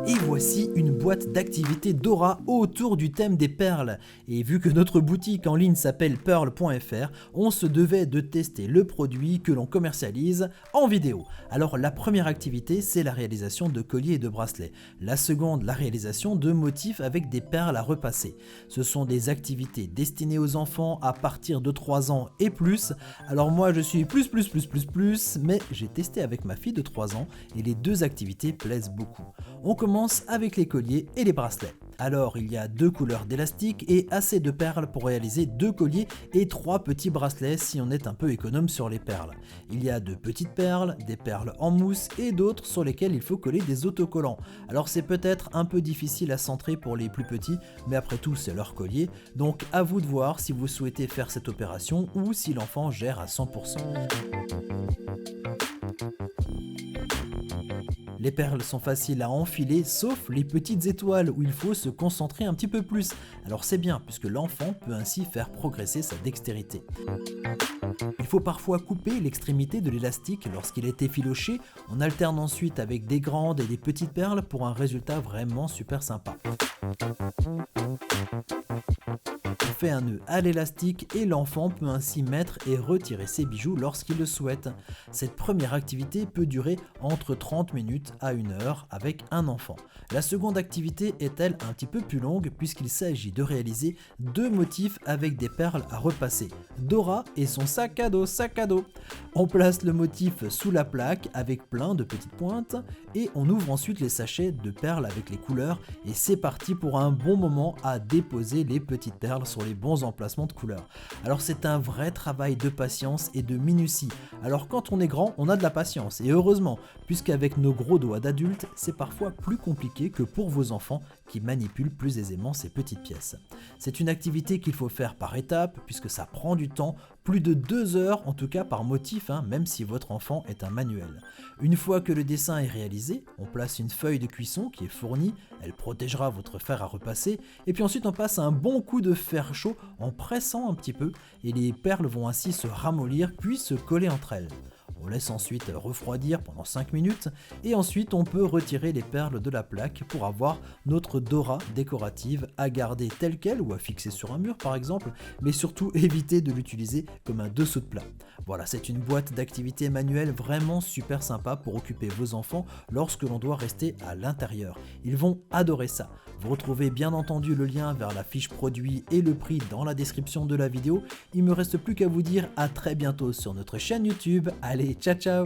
Et voici une boîte d'activités Dora autour du thème des perles. Et vu que notre boutique en ligne s'appelle pearl.fr, on se devait de tester le produit que l'on commercialise en vidéo. Alors la première activité, c'est la réalisation de colliers et de bracelets. La seconde, la réalisation de motifs avec des perles à repasser. Ce sont des activités destinées aux enfants à partir de 3 ans et plus. Alors moi je suis plus, mais j'ai testé avec ma fille de 3 ans et les deux activités plaisent beaucoup. On commence avec les colliers et les bracelets. Alors il y a 2 couleurs d'élastique et assez de perles pour réaliser 2 colliers et 3 petits bracelets si on est un peu économe sur les perles. Il y a de petites perles, des perles en mousse et d'autres sur lesquelles il faut coller des autocollants. Alors c'est peut-être un peu difficile à centrer pour les plus petits, mais après tout c'est leur collier, donc à vous de voir si vous souhaitez faire cette opération ou si l'enfant gère à 100%. Les perles sont faciles à enfiler sauf les petites étoiles où il faut se concentrer un petit peu plus. Alors c'est bien puisque l'enfant peut ainsi faire progresser sa dextérité. Il faut parfois couper l'extrémité de l'élastique lorsqu'il est effiloché. On alterne ensuite avec des grandes et des petites perles pour un résultat vraiment super sympa. On fait un nœud à l'élastique et l'enfant peut ainsi mettre et retirer ses bijoux lorsqu'il le souhaite. Cette première activité peut durer entre 30 minutes à 1 heure avec un enfant. La seconde activité est elle un petit peu plus longue puisqu'il s'agit de réaliser 2 motifs avec des perles à repasser. Dora et son sac à dos. On place le motif sous la plaque avec plein de petites pointes et on ouvre ensuite les sachets de perles avec les couleurs et c'est parti pour un bon moment à déposer les petites perles sur les bons emplacements de couleurs. Alors c'est un vrai travail de patience et de minutie. Alors quand on est grand, on a de la patience et heureusement, puisqu'avec nos gros doigts d'adultes, c'est parfois plus compliqué que pour vos enfants qui manipulent plus aisément ces petites pièces. C'est une activité qu'il faut faire par étapes puisque ça prend du temps, plus de 2 heures en tout cas par motif, même si votre enfant est un manuel. Une fois que le dessin est réalisé, on place une feuille de cuisson qui est fournie, elle protégera votre fer à repasser, et puis ensuite on passe un bon coup de fer chaud en pressant un petit peu, et les perles vont ainsi se ramollir puis se coller entre elles. On laisse ensuite refroidir pendant 5 minutes et ensuite on peut retirer les perles de la plaque pour avoir notre Dora décorative à garder telle quelle ou à fixer sur un mur par exemple, mais surtout éviter de l'utiliser comme un dessous de plat. Voilà, c'est une boîte d'activités manuelles vraiment super sympa pour occuper vos enfants lorsque l'on doit rester à l'intérieur. Ils vont adorer ça. Vous retrouvez bien entendu le lien vers la fiche produit et le prix dans la description de la vidéo. Il me reste plus qu'à vous dire à très bientôt sur notre chaîne YouTube. Allez, ciao ciao!